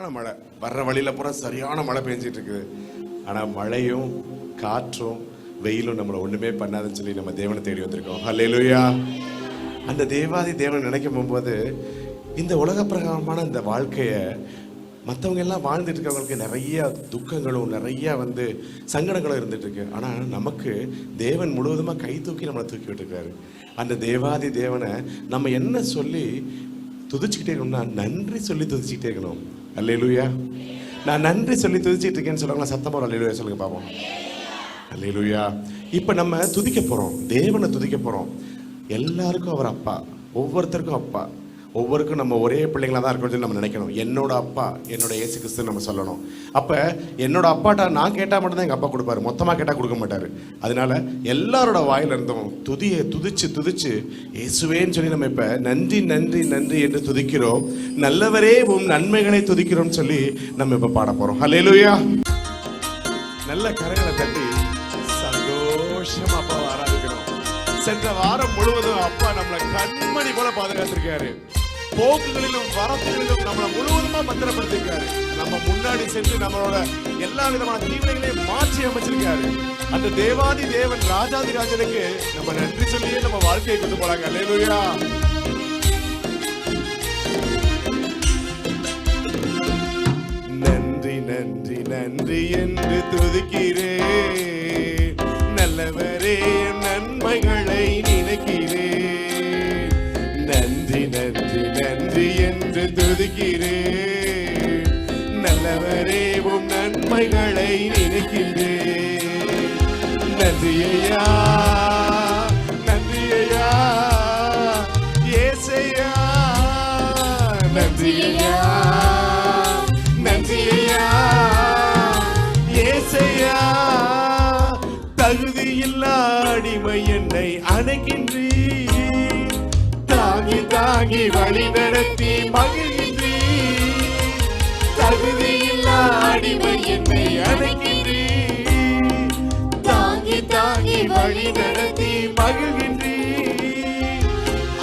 மழை வர்ற வழியில பூரா சரியான மழை பெஞ்சிட்டு இருக்குது. ஆனா மழையும் காற்றும் வெயிலும் நம்மளை ஒண்ணுமே பண்ணாதுன்னு சொல்லி நம்ம தேவனை தேடி வந்திருக்கோம். ஹல்லேலூயா. அந்த தேவாதி தேவனை நினைக்கும் போகும்போது இந்த உலக பிரகாரமான இந்த வாழ்க்கையை மற்றவங்க எல்லாம் வாழ்ந்துட்டு இருக்கவங்களுக்கு நிறைய துக்கங்களும் நிறைய சங்கடங்களும் இருந்துட்டு இருக்கு. ஆனால் நமக்கு தேவன் முழுவதுமாக கை தூக்கி நம்மளை தூக்கி விட்டுருக்காரு. அந்த தேவாதி தேவனை நம்ம என்ன சொல்லி துதிச்சுக்கிட்டே இருக்கணும்னா நன்றி சொல்லி துதிச்சுக்கிட்டே இருக்கணும். அல்லேலூயா. நான் நன்றி சொல்லி துதிச்சிட்டு இருக்கேன்னு சொல்லுவாங்களா? சத்தமா ஒரு அல்லேலூயா சொல்லுங்க பாப்போம். அல்லேலூயா. இப்போ நம்ம துதிக்க போறோம், தேவனை துதிக்க போறோம். எல்லாருக்கும் அவர் அப்பா, ஒவ்வொருத்தருக்கும் அப்பா, ஒவ்வொருக்கும் நம்ம ஒரே பிள்ளைங்களா தான் இருக்கணும் நம்ம நினைக்கணும். என்னோட அப்பா என்னோட இயேசு கிறிஸ்து நம்ம சொல்லணும். அப்போ என்னோட அப்பாட்டா நான் கேட்டால் மட்டும்தான் எங்கள் அப்பா கொடுப்பாரு, மொத்தமாக கேட்டால் கொடுக்க மாட்டார். அதனால எல்லாரோட வாயில இருந்தும் துதியை துதிச்சு இயேசுவேன்னு சொல்லி நம்ம இப்போ நன்றி நன்றி நன்றி என்று துதிக்கிறோம். நல்லவரே உம் நன்மைகளை துதிக்கிறோம்னு சொல்லி நம்ம இப்போ பாட போகிறோம். ஹல்லேலூயா. நல்ல கரங்களை தட்டி சந்தோஷமா அப்பாவை ஆராதிக்கிறோம். சென்ற வாரம் முழுவதும் அப்பா நம்மளை கண்மணி போல பாதுகாத்திருக்காரு. போக்குகளிலும் வரப்புகளிலும் நம்மளை முழுவதுமா பத்திரப்படுத்திருக்காரு. நம்ம முன்னாடி சென்று நம்மளோட எல்லா விதமான தீவிரங்களையும் மாற்றி அமைச்சிருக்காரு. அந்த தேவாதி தேவன் ராஜாதி ராஜனுக்கு நம்ம நன்றி சொல்லியே நம்ம வாழ்க்கையை கொண்டு போறாங்க. அல்லேலூயா. நன்றி நன்றி நன்றி என்று துதிக்கிறேன். நல்லவரே நன்மைகளை நினைக்கிறேன். நன்றி நன்றி நன்றி என்று துதிக்கிறேன். நல்லவரே உம் நன்மைகளை நினைக்கிறேன். நன்றியா நன்றியா ஏசையா. நன்றியா நன்றியா ஏசையா. தகுதியில்லா அடிமை என்னை அணைக்கின்றீ, தாங்கி தாங்கி வழி நடத்தி மகிழ்கின்றீ. தகுதியில்லா அடிமை என்னை அணைக்கின்றீ, தாங்கி தாங்கி வழி நடத்தி மகிழ்கின்றீ.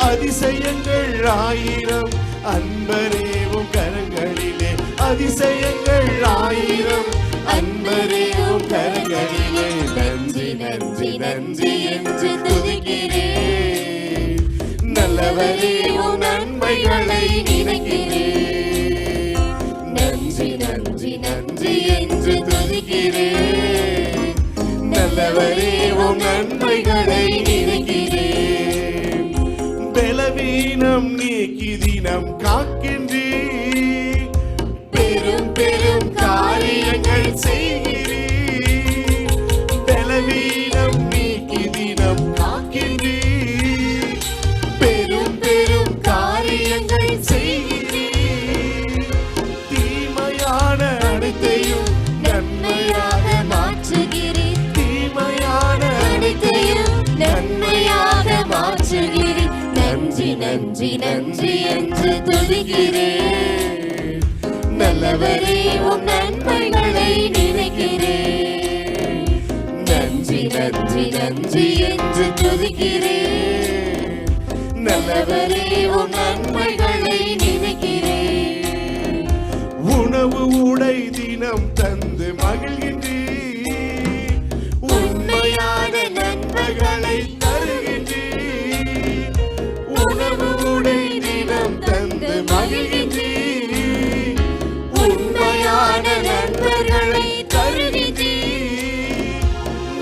அதிசயங்கள் ஆயிரம் அன்பரேவும் கரங்களிலே, அதிசயங்கள் ஆயிரம் அன்பரேவும் கரங்களிலே. நன்றி நன்றி நன்றி என்று துதிக்கிறேன். நல்லவரே உம் நன்மைகளை நினைக்கிறேன். நன்றி நன்றி நன்றி என்று துதிக்கிறேன். நல்லவரே உம் நன்மைகளை நினைக்கிறேன். பலவீனம் நீக்கி தினம் காக்கின்றீர், பெரும் பெரும் காரியங்கள் செய்கிறீர். பலவீனம் நீக்கி தினம் காக்கின்றீர், பெரும் பெரும் காரியங்கள் செய்கிறீர். தீமையான அனைத்தையும் நன்மையாக மாற்றுகிறீர். தீமையான அனைத்தையும் நன்மையாக மாற்றுகிறீர். நன்றி நன்றி நன்றி என்று துதிக்கிறேன். நல்லவரே உம் நன்மைகளை நினைக்கிறேன். நன்றி நன்றி நன்றி என்று துதிக்கிறேன். நல்லவரே உம் நன்மைகளை நினைக்கிறேன். உணவு உடை தினம் தந்து மகிழ்கின்றீர். உண்மையான நன்மைகளை தருகின்றீர். உணவு உடை தினம் தந்து மகிழ்கின்றீர். உண்மையான நண்பர்களை தருகின்றீர்.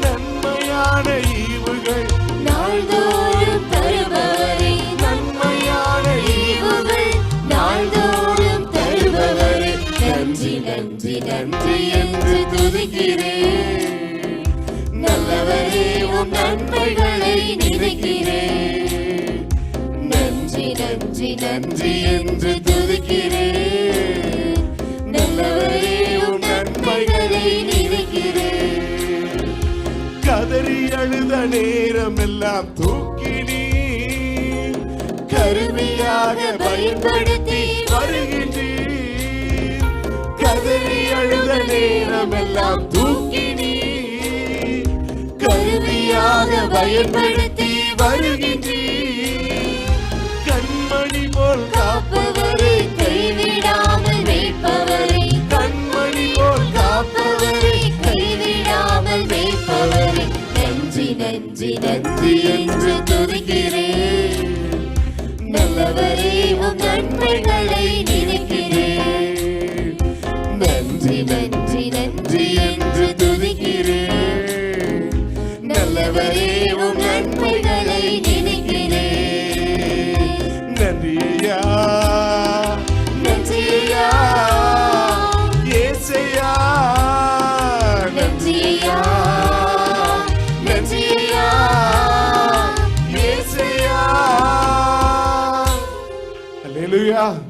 நன்மையான ஈவுகள் நாள்தோறும் தருபவரே. நன்மையான ஈவுகள் நாள்தோறும் தருபவரே. நன்றி நன்றி நன்றி என்று துதிக்கிறேன். நல்லவரே உம் நன்மைகளை நினைக்கிறேன். நன்றி நன்றி நன்றி என்று துதிக்கிறேன். நல்லவரே உம் நன்மைகளை நினைக்கிறேன். கதறி அழுத நேரம் எல்லாம் தூக்கினீ, கருவியாக பயன்படுத்தி வருகின்றீர். கதறி அழுத நேரம் எல்லாம் தூக்கினீ, கருவியாக பயன்படுத்தி வருகின்றீர். கண்மணி போல் காப்பவரே, கைவிடாமல் வைப்பவரே. ஹல்லேலூயா.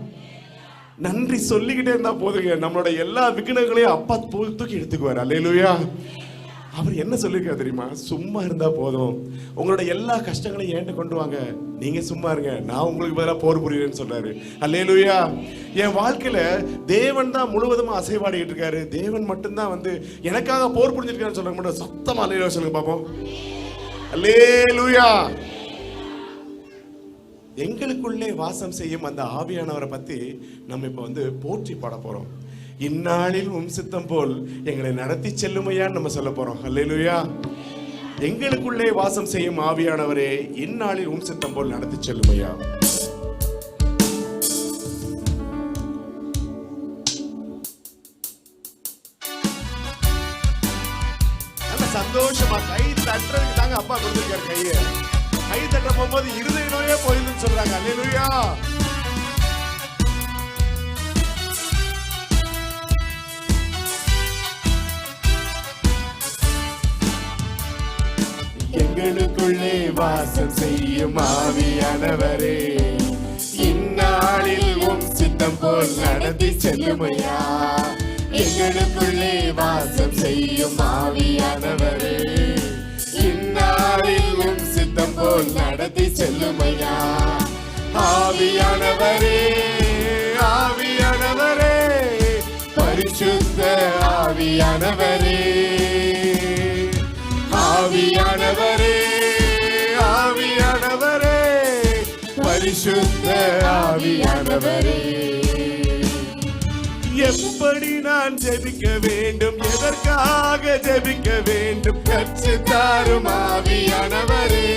நன்றி சொல்லிக்கிட்டே இருந்தா போதுங்க, நம்மளோட எல்லா விக்னங்களையும் அப்பா தூக்கி எடுத்துக்குவார். ஹல்லேலூயா. அவர் என்ன சொல்லியிருக்காரு தெரியுமா? சும்மா இருந்தா போதும், உங்களோட எல்லா கஷ்டங்களையும் ஏன்ட்டு கொண்டு வாங்க, நீங்க சும்மா இருங்க, நான் உங்களுக்கு பதிலாக போர் புரியுறேன்னு சொல்றாரு. அல்லேலூயா. என் வாழ்க்கையில தேவன் தான் முழுவதுமா அசைவாடிட்டு இருக்காரு, தேவன் மட்டும்தான் வந்து எனக்காக போர் புரிஞ்சிருக்காருன்னு சொல்ல மட்டும் சத்தமா அல்லேலூயா சொல்லுங்க பாப்போம். அல்லேலூயா. எங்களுக்குள்ளே வாசம் செய்யும் அந்த ஆவியானவரை பத்தி நம்ம இப்ப வந்து போற்றி பாட போறோம். இந்நாளில் உம் சித்தம் போல் எங்களை நடத்தி செல்லுமையான்னு நம்ம சொல்ல போறோம். அல்லேலூயா. எங்களுக்குள்ளே வாசம் செய்யும் ஆவியானவரே, இந்நாளில் உம் சித்தம் போல் நடத்தி செல்லுமையா. நல்ல சந்தோஷமா கை தட்டுறதுக்கு தாங்க அப்பா கொடுத்திருக்காரு. கையை கை தட்ட போகும்போது இருதய நோயே போயிடுன்னு சொல்றாங்க. அல்லேலூயா. எங்களுக்குள்ளே வாசம் செய்யும் ஆவியானவரே, இந்நாளில் உம் சித்தம் போல் நடத்தி செல்லுமையா. எங்களுக்குள்ளே வாசம் செய்யும் ஆவியானவரே, இந்நாளில் உம் சித்தம் போல் நடத்தி செல்லுமையா. ஆவியானவரே, ஆவியானவரே, பரிசுத்த ஆவியானவரே, ஆவியானவரே, ஆவியானவரே, பரிசுத்த ஆவியானவரே. எப்படி நான் ஜெபிக்க வேண்டும், எதற்காக ஜெபிக்க வேண்டும், கற்றுத் தாரும் ஆவியானவரே.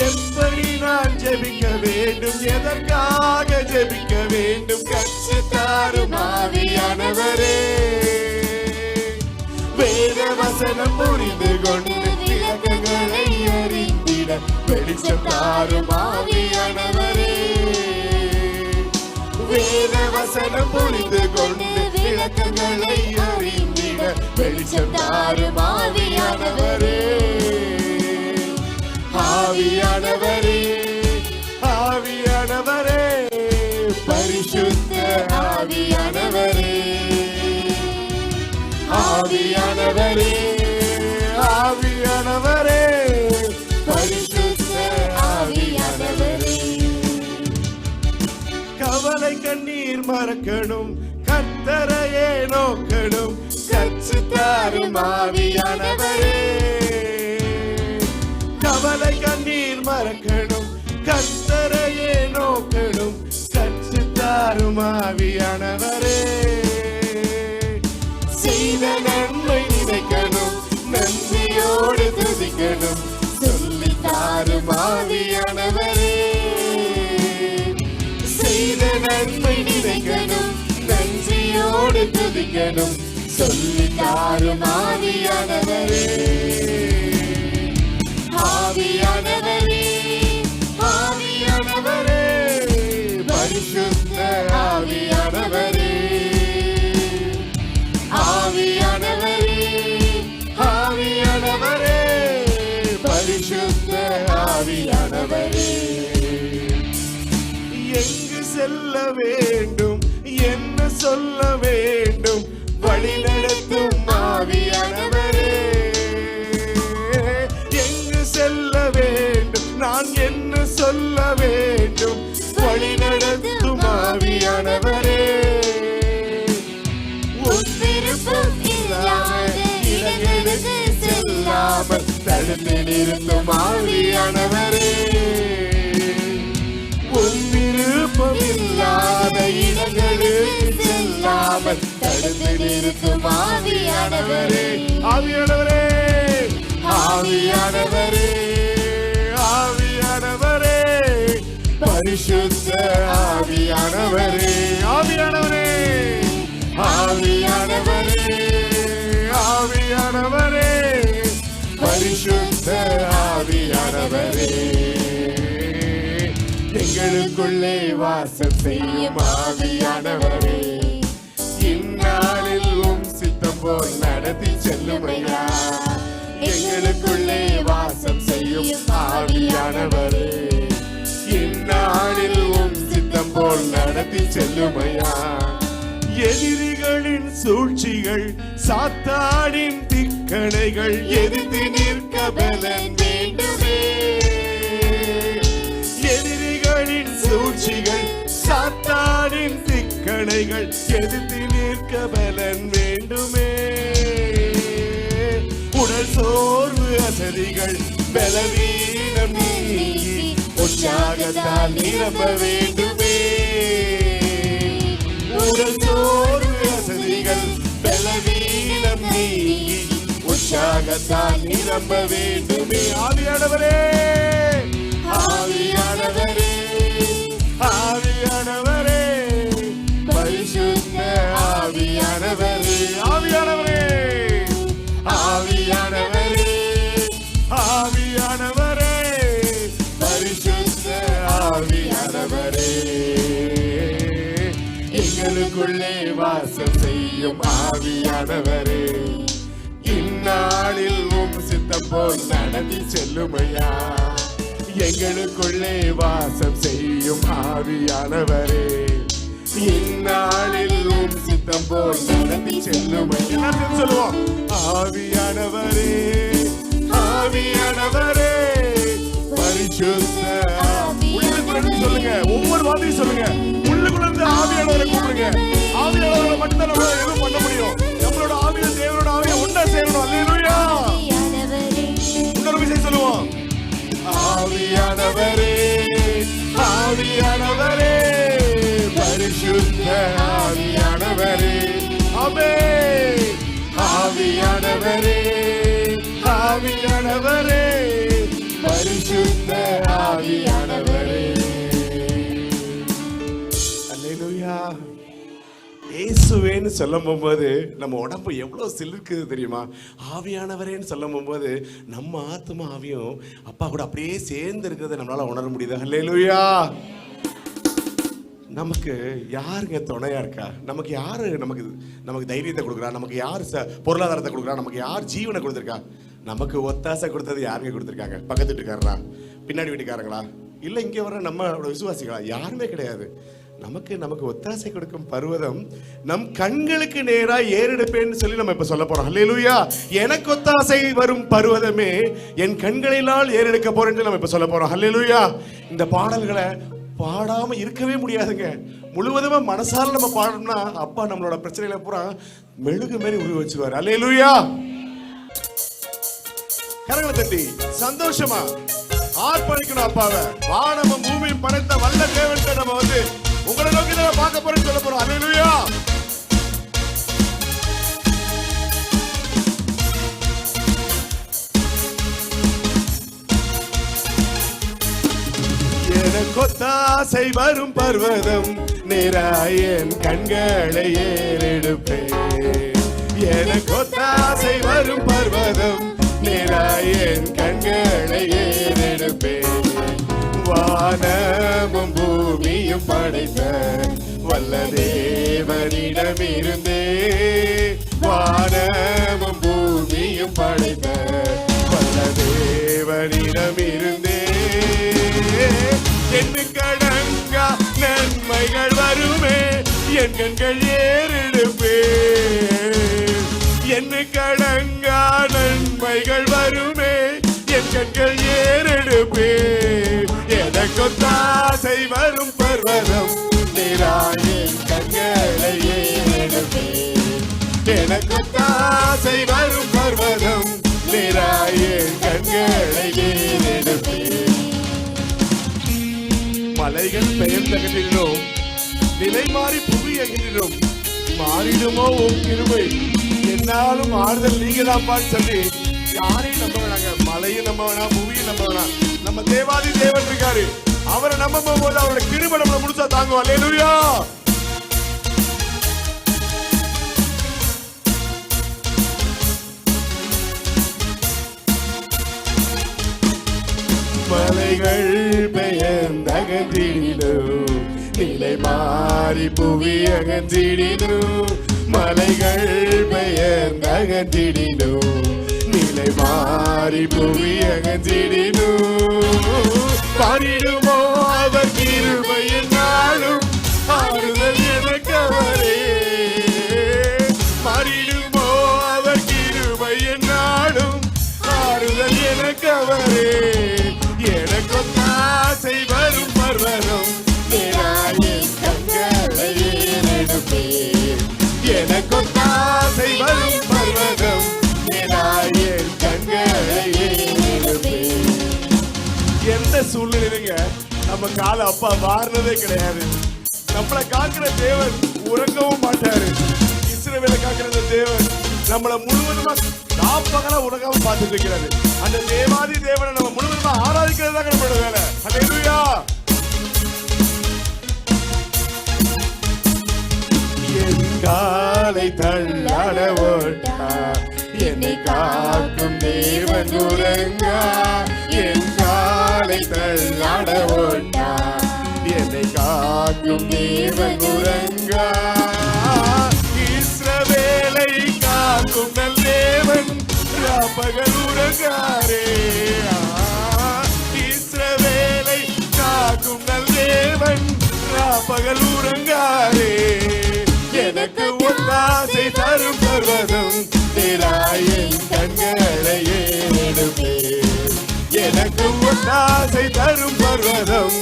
எப்படி நான் ஜெபிக்க வேண்டும், எதற்காக ஜெபிக்க வேண்டும், கற்றுத் தாரும் ஆவியானவரே. வேத வசனம் புரிந்து கொண்டு விளக்கங்களை அறிந்திட வெளிச்சம் தாரும் ஆவியானவரே. வேத வசனம் புரிந்து கொண்டு விளக்கங்களை அறிந்திட வெளிச்சம் தாரும் ஆவியானவரே. ஆவியானவரே, ஆவியானவரே, பரிசுத்த ஆவியானவரே, ஆவியானவரே, ஆவியானவரே, பரிசுத்த ஆவியானவரே. கவலை கண்ணீர் மறக்கணும், கர்த்தரையே நோக்கணும், கற்றுத் தாரும் ஆவியானவரே. கவலை கண்ணீர் மறக்கணும், கர்த்தரையே நோக்கணும், கற்றுத் தாரும் ஆவியானவரே. செய்த நன்மை நினைக்கணும், நன்றியோடு துதிக்கணும், சொல்லி தாரும் ஆவியானவரே. செய்த நன்மை நினைக்கணும், நன்றியோடு துதிக்கணும், சொல்லி தாரும் ஆவியானவரே. ஆவியானவரே, ஆவியானவரே, பரிசுத்த ஆவியானவரே, ஆவியானவரே, ஆவியானவரே, பரிசுத்த ஆவியானவரே. எங்கு செல்ல வேண்டும், என்ன சொல்ல வேண்டும், வழி நடத்தும் ஆவியானவரே. எங்கு செல்ல வேண்டும், நான் என்ன சொல்ல வேண்டும், வழி நடத்தும் ஆவியானவரே. இடங்களுக்கு செல்லாமல் தடுத்து நிறுத்தும் ஆவியானவரே. உன் விருப்பம் இல்லாத இடங்களுக்கு செல்லாமல் தடுத்து நிறுத்தும் ஆவியானவரே. ஆவியானவரே, ஆவியானவரே, ஆவியானவரே, பரிசுத்த ஆவியானவரே, ஆவியானவரே, ஆவியானவரே, ஆவியானவரே, பரிசுத்த ஆவியானவரே. எங்களுக்குள்ளே வாசம் செய்யும் ஆவியானவரே, இந்நாளில் உம் சித்தம் போல் நடத்தி செல்லுமையா. எங்களுக்குள்ளே வாசம் செய்யும் ஆவியானவரே, இந்நாளில் உம் நடத்தி செல்லுமையா. எதிரிகளின் சூழ்ச்சிகள் சாத்தானின் திக்கணைகள் எதிர்த்து நிற்க பலன் வேண்டுமே. எதிரிகளின் சூழ்ச்சிகள் சாத்தானின் திக்கணைகள் எதிர்த்து நிற்க பலன் வேண்டுமே. உடல் சோர்வு அசதிகள் பலவீனம் நீங்கி உற்சாகத்தால் நிரம்ப வேண்டுமே. உடல் சோர்வு அசதிகள் பலவீனம் நீங்கி உற்சாகத்தால் நிரம்ப வேண்டுமே. ஆவியானவரே, ஆவியானவரே, ஆவியானவரே, பரிசுத்த ஆவியானவரே, ஆவியானவரே, ஆவியானவரே, ஆவியானவரே, பரிசுத்த ஆவியானவரே, எங்களுக்குள்ளே வாசம் செய்யும் ஆவியானவரே, இந்நாளில் உம் சித்தம் போல் நடத்தி செல்லுமையா. எங்களுக்குள்ளே வாசம் செய்யும் ஆவியானவரே, இந்நாளில் உம் சித்தம் போல் நடத்தி செல்லுமையா. சொல்லுவோம், ஆவியானவரே, ஆவியானவரே, பரிசுத்த சொல்லுங்க. ஒவ்வொரு வார்த்தையும் சொல்லுங்க. உள்ளுக்குள்ள இருந்து ஆவியானவரை கூப்பிடுங்க. ஆவியானவரை மட்டும் தான் நம்மளால எதுவும் பண்ண முடியும். நம்மளோட ஆவியை தேவனோட ஆவியை ஒண்ணா சேரணும். அல்லேலூயா. இன்னொரு விஷயம் சொல்லுவோம், ஆவியானவரே, ஆவியானவரே, பரிசுத்த ஆவியானவரே, ஆமென். ஆவியானவரே, ஆவியானவரே, பரிசுத்த ஆவியானவரே. அல்லேலூயா. இயேசுவேன்னு சொல்லும் போது நம்ம உடம்பு எவ்வளவு சிலிர்க்குது தெரியுமா? ஆவியானவரேன்னு சொல்லும் போது நம்ம ஆத்மா ஆவியும் அப்பா கூட அப்படியே சேர்ந்து இருக்கிறத நம்மளால உணர முடியுது. அல்லேலூயா. நமக்கு யாருங்க துணையா இருக்கா? நமக்கு யாரு நமக்கு தைரியத்தை கொடுக்குறா? நமக்கு யார் பொருளாதாரத்தை கொடுக்குறா? நமக்கு யார் ஜீவனை கொடுத்துருக்கா? நமக்கு ஒத்தாசை கொடுத்தது யாருங்க கொடுத்துருக்காங்க? பக்கத்து வீட்டுக்காரரா? பின்னாடி வீட்டுக்காரங்களா? இல்லை இங்கே வர நம்மளோட விசுவாசிகளா? யாருமே கிடையாது. நமக்கு ஒத்தாசை கொடுக்கும் பர்வதம் நம் கண்களுக்கு நேராக ஏறெடுப்பேன்னு சொல்லி நம்ம இப்ப சொல்ல போறோம். அல்லேலூயா. எனக்கு ஒத்தாசை வரும் பர்வதமே என் கண்களினால் ஏறெடுக்க போறேன்னு நம்ம இப்ப சொல்ல போறோம். அல்லேலூயா. இந்த பாடல்களை பாடாம இருக்கவே முடியாதுங்க. முழுவதுமா மனசால நம்ம பாடணும்னா அப்பா நம்மளோட பிரச்சனைகளை பூரா மெழுகு மாதிரி உருவ வச்சுருவாரு. அல்லேலூயா. கரங்களை தட்டி சந்தோஷமா ஆர்ப்பணிக்கணும் அப்பாவை. வானமும் பூமியும் படைத்த வல்ல தேவன் நம்ம வந்து உங்களை நோக்கி தான் பார்க்க போறேன்னு சொல்ல போறோம். அல்லேலூயா. எனக்கொத்தாசை வரும் பர்வதம் நேராயன் கண்களை ஏறெடுப்பேன். எனக்கொத்தாசை வரும் பர்வதம் நேராயன் கண்களை ஏறெடுப்பேன். வானமும் பூமியும் படைத்த வல்ல தேவனிடமிருந்தே, வானமும் பூமியும் படைத்த வல்ல தேவனிடமிருந்தே என் கடங்கா நன்மைகள் வருமே, என் கண்கள் ஏறெடுப்பே. என் கடங்கா நன்மைகள் வருமே, என் கண்கள் ஏறெடுப்பே. எனக்கொத்தாசை வரும் பர்வதம் நேராயன் கண்களை ஏறெடுப்பே. எனக்கொத்தாசை வரும் பர்வதம் நேராயன் கண்களை ஏறெடுப்பே. மலைகள் பெயர் தகட்டிடும், நிலை மாறி புவி அகிடும், மாறிடுமோ உன் கிருபை, என்னாலும் ஆறுதல் நீங்க தான் சொல்லி யாரையும் நம்ப வேணாங்க. மலையும் நம்ப வேணாம், புவியும் நம்ப வேணாம். நம்ம தேவாதி தேவன் இருக்காரு. அவரை நம்ப போது அவரோட கிருபை நம்மளை முடிச்சா தாங்குவோம். அல்லேலூயா. மலைகள் பெயர்ந்தகன்றிடும், நிலை மாறி புவி அகன்றிடும். மலைகள் பெயர்ந்தகன்றிடும், நிலை மாறி புவி அகன்றிடும். பாடிடுமோ அவர் கிருபையின் நாளும், ஆறுதல் எனக்கு தாசை வரும் பர்வதம் என் கண்களையே எடுப்பேன். எந்த சூழ்நிலைங்க நம்ம கால அப்பா மாறினதே கிடையாது. நம்மளை காக்கிற தேவன் உறங்கவும் மாட்டாரு. இஸ்ரவேலை காக்கிற தேவன் நம்மளை முழுவதுமா காப்பகலா உறங்காம பார்த்துட்டு இருக்கிறாரு. அந்த தேவாதி தேவனை நம்ம முழுவதுமா ஆராதிக்கிறது தான் நம்மளோட வேலை. ஹல்லேலூயா. என் காலை தள்ளாட ஓட்டா என்னை காக்கும் தேவன் உறங்கா. என் காலை தள்ளாட ஓட்டா என்னை காக்கும் தேவன் உறங்கா. இஸ்ரவேலை காக்கும் நல் தேவன் ராப்பகல் உறங்காரே. இஸ்ரவேலை காக்கும் நல் தேவன் ராப்பகல் உறங்காரே. எனக்கு ஒத்தாசை தரும் பர்வதம் என் கண்களையே எடுப்பேன். எனக்கு ஒத்தாசை தரும் பர்வதம்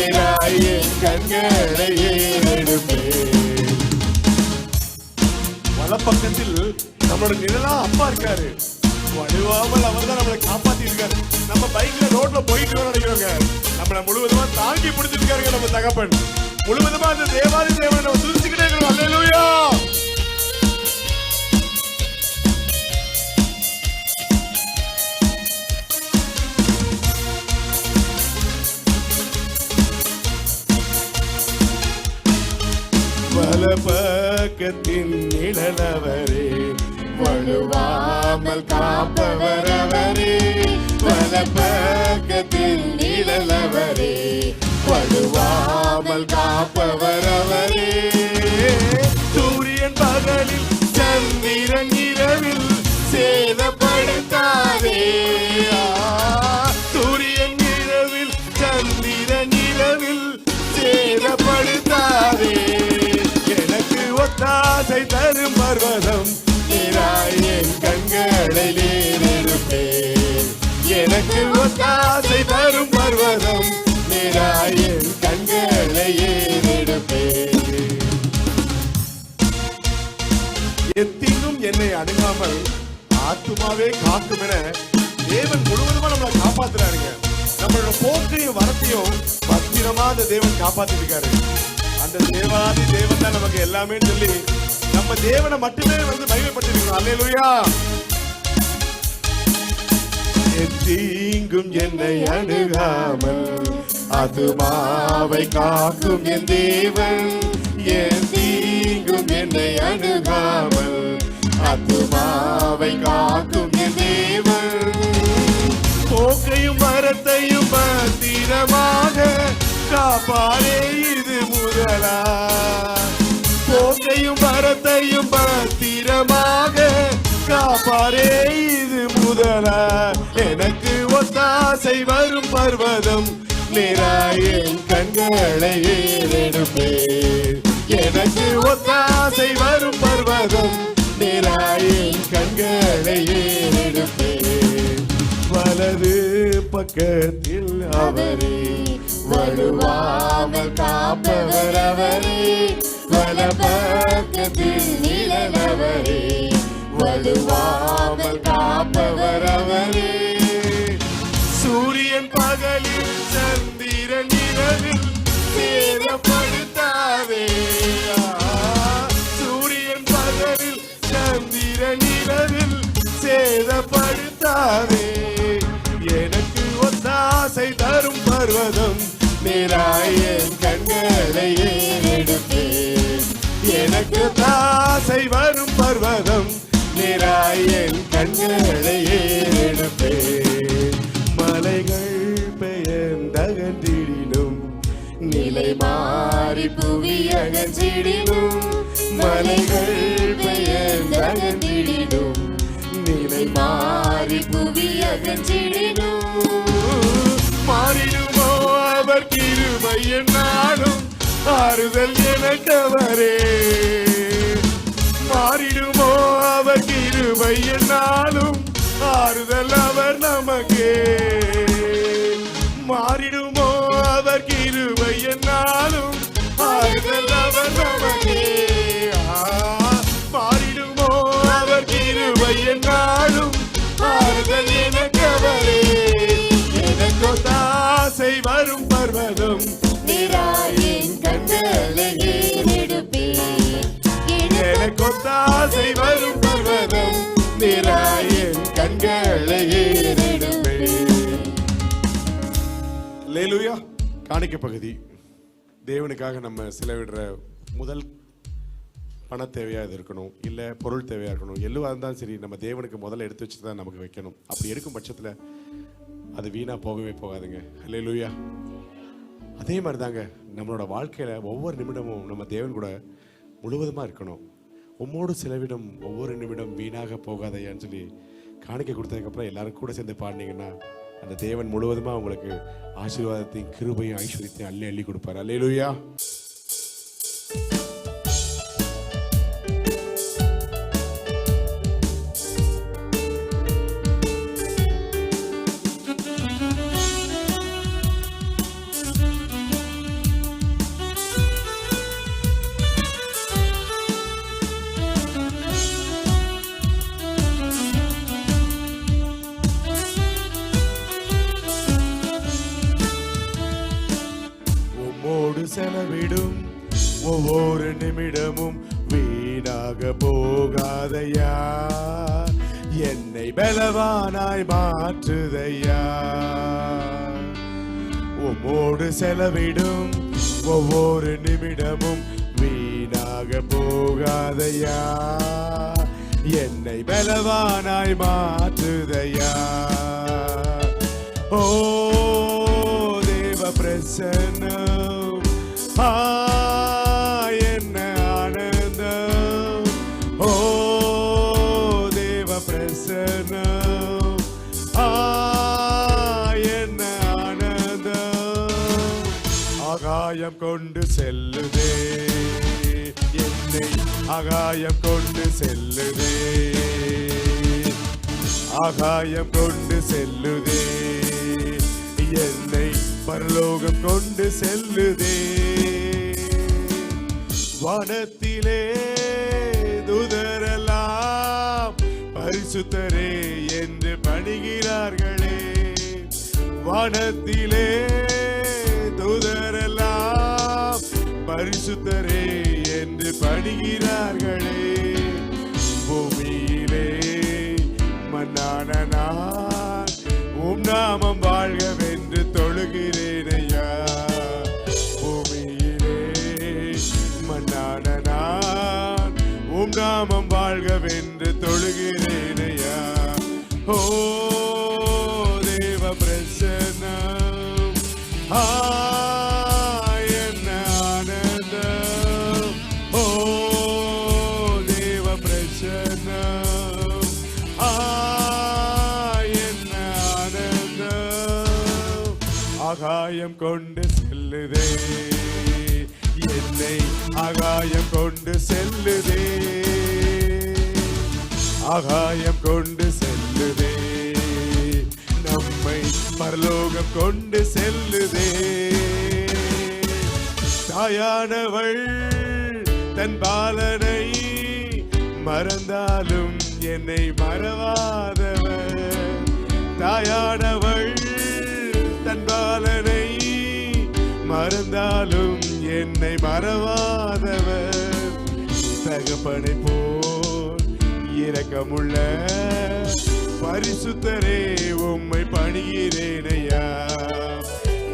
என் கண்களையே எடுப்பேன். வலப்பக்கத்தில் நம்மளோட நிழலா அப்பா இருக்காரு. வலுவாமல் அவர் தான் நம்மளை காப்பாத்தி இருக்காரு. நம்ம பைக்ல ரோட்ல போயிட்டு வர நினைக்கிறோங்க, நம்மளை முழுவதுமா தாங்கி பிடிச்சிருக்காருங்க நம்ம தகப்பன். முழுவதுமா அந்த தேவாதி தேவனை நம்ம துதிச்சுக்கிட்டே இருக்கிறோம். அல்லேலூயா. வலப்பக்கத்தின் நிழலவரே, வலுவாமல் காப்பவரவரே. வலப்பக்கத்தின் நிழலவரே, வலுவாமல் காப்பவரவரே. சூரியன் பகலில் சந்திரன் இரவில் சேதப்படுத்தாதே. சூரியன் இரவில் சந்திரன் இரவில் சேதப்படுத்தாதே. எனக்கு ஒத்தாசை தரும் பர்வதம் என் கண்களிலே இருப்பேன். எனக்கு ஒத்தாசை தரும் பர்வதம் என் கண்களையே எடுப்பேன். எத்தினும் என்னை அணுகாமல் ஆத்துமாவே காக்கும் என தேவன் முழுவதுமா நம்மளை காப்பாத்துறாருங்க. நம்மளோட போக்கையும் வரத்தையும் பத்திரமா அந்த தேவன் காப்பாத்திட்டு இருக்காரு. அந்த தேவாதி தேவன் தான் நமக்கு எல்லாமே சொல்லி நம்ம தேவனை மட்டுமே மகிமைப்பட்டிருக்கிறோம். அல்லேலூயா. தீங்கும் என்னை அணுகாமல் ஆத்துமாவை காக்கும் என் தேவன். என் தீங்கும் என்னை அணுகாமல் ஆத்துமாவை காக்கும் என் தேவன். போக்கையும் மரத்தையும் பத்திரமாக காப்பாரே இது முதலா. போக்கையும் மரத்தையும் பத்திரமாக காப்பாரே இது முதலா. எனக்கு ஒத்தாசை வரும் பர்வதம் என் கண்களையே எடுப்பேன். எனக்கு ஒத்தாசை வரும் பர்வதம் என் கண்களையே எடுப்பேன். வலது பக்கத்தில் அவரே, வலுவாமல் காப்பவர் அவரே. வலப்பக்கத்தில் நிழலவரே, வலுவாமல் காப்பவர் அவரே. சூரியன் பகலில் சந்திரன் இரவில் சேதப்படுத்தாதே. சூரியன் பகலில் சந்திரன் இரவில் சேதப்படுத்தாதே. எனக்கு ஒத்தாசை தரும் பர்வதம் என் கண்களையே எடுப்பேன். எனக்கு தாசை வரும் பர்வதம் என் கண்களையே எடுப்பேன். மலைகள் பெயர்ந்தகன்றிடினும் நிலை மாறி புவி அகன்றிடினும். மலைகள் பெயர்ந்தகன்றிடினும் நிலை மாறி புவி அகன்றிடினும். மாறிடுமோ அவர் கிருபை என்னாலும் ஆறுதல் எனக்கவரே. மாறிடுமோ அவர் கிருபை என்னாலும் ஆறுதல் அவர் நமக்கே. மாறிடுமோ அவர் கிருபை என்னாலும் ஆறுதல் அவர் நமக்கே. காணிக்கை பகுதி. தேவனுக்காக நம்ம செலவிடுற முதல் பண தேவையாக இது இருக்கணும், இல்லை பொருள் தேவையாக இருக்கணும், எதுவாக இருந்தாலும் சரி நம்ம தேவனுக்கு முதல்ல எடுத்து வச்சு தான் நமக்கு வைக்கணும். அப்படி இருக்கும் பட்சத்தில் அது வீணாக போகவே போகாதுங்க. அல்லேலூயா. அதே மாதிரி தாங்க நம்மளோட வாழ்க்கையில் ஒவ்வொரு நிமிடமும் நம்ம தேவன் கூட முழுவதுமாக இருக்கணும். உம்மோடு செலவிடும் ஒவ்வொரு நிமிடம் வீணாக போகாதையான்னு சொல்லி காணிக்கை கொடுத்ததுக்கப்புறம் எல்லாரும் கூட சேர்ந்து பாடினீங்கன்னா அந்த தேவன் முழுவதுமாக உங்களுக்கு ஆசீர்வாதத்தையும் கிருபையும் ஐஸ்வர்யத்தையும் அள்ளி அள்ளி கொடுப்பார். அல்லேலூயா. செலவிடும் ஒவ்வொரு நிமிடமும் வீணாக போகாதையா, என்னை பலவானாய் மாற்றுதையா. உம்மோடு செலவிடும் ஒவ்வொரு நிமிடமும் வீணாக போகாதையா, என்னை பலவானாய் மாற்றுதையா. ஓ தேவ பிரசன்னம் என்ன ஆனந்தம். ஓ தேவ பிரசன்னம் என்ன ஆனந்தம். ஆகாயம் கொண்டு செல்லுதே என்னை, ஆகாயம் கொண்டு செல்லுதே, ஆகாயம் கொண்டு செல்லுதே என்னை, பரலோகம் கொண்டு செல்லுதே. வானத்திலே தூதரெல்லாம் பரிசுத்தரே என்று பணிகிறார்களே, வானத்திலே தூதரெல்லாம் பரிசுத்தரே என்று பணிகிறார்களே. பூமியிலே மன்னான நான் உம் நாமம் வாழ்கவென்று தொழுகிறேனையா. பூமியிலே மன்னான நான் உம் நாமம் வாழ்கவென்று தொழுகிறேனையா. ஓ தேவ பிரசன்னம் என்ன ஆனந்தம். ஓ தேவ பிரசன்னம் என்ன ஆனந்தம். ஆகாயம் கொண்டு செல்லுதே என்னை, ஆகாயம் கொண்டு செல்லுதே, ஆகாயம் கொண்டு செல்லுதே நம்மை, பரலோகம் கொண்டு செல்லுதே. தாயானவள் தன் பாலனை மறந்தாலும் என்னை மறவாதவர், தாயானவள் தன் பாலனை மறந்தாலும் என்னை மறவாதவர். தகப்பனை போல் இரக்கமுள்ள பரிசுத்தரே உம்மை பணிகிறேனையா.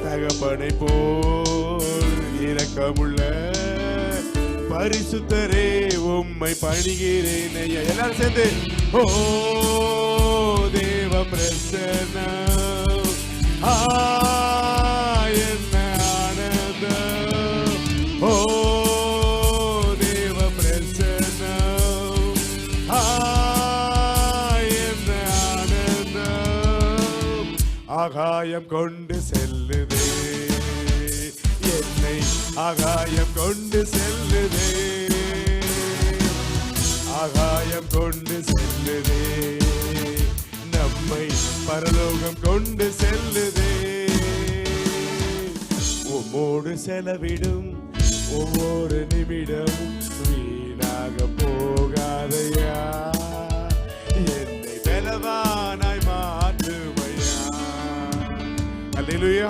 தகப்பனை போல் இரக்கமுள்ள பரிசுத்தரே உம்மை பணிகிறேனையா. எல்லாரும் சேர்ந்து ஓ தேவ பிரசன்னம் என்ன ஆனந்தம். ஓ தேவ பிரசன்னம் என்ன ஆனந்தம். ஆகாயம் கொண்டு செல்லுதே என்னை, ஆகாயம் கொண்டு செல்லுதே, ஆகாயம் கொண்டு செல்லுதே நம்மை, பரலோகம் கொண்டு செல்லுதே. உம்மோடு செலவிடும் ஒவ்வொரு நிமிடம் வீணாக போகாதையா, என்னை பலவானாய் மாற்றுவையா. அல்லேலூயா.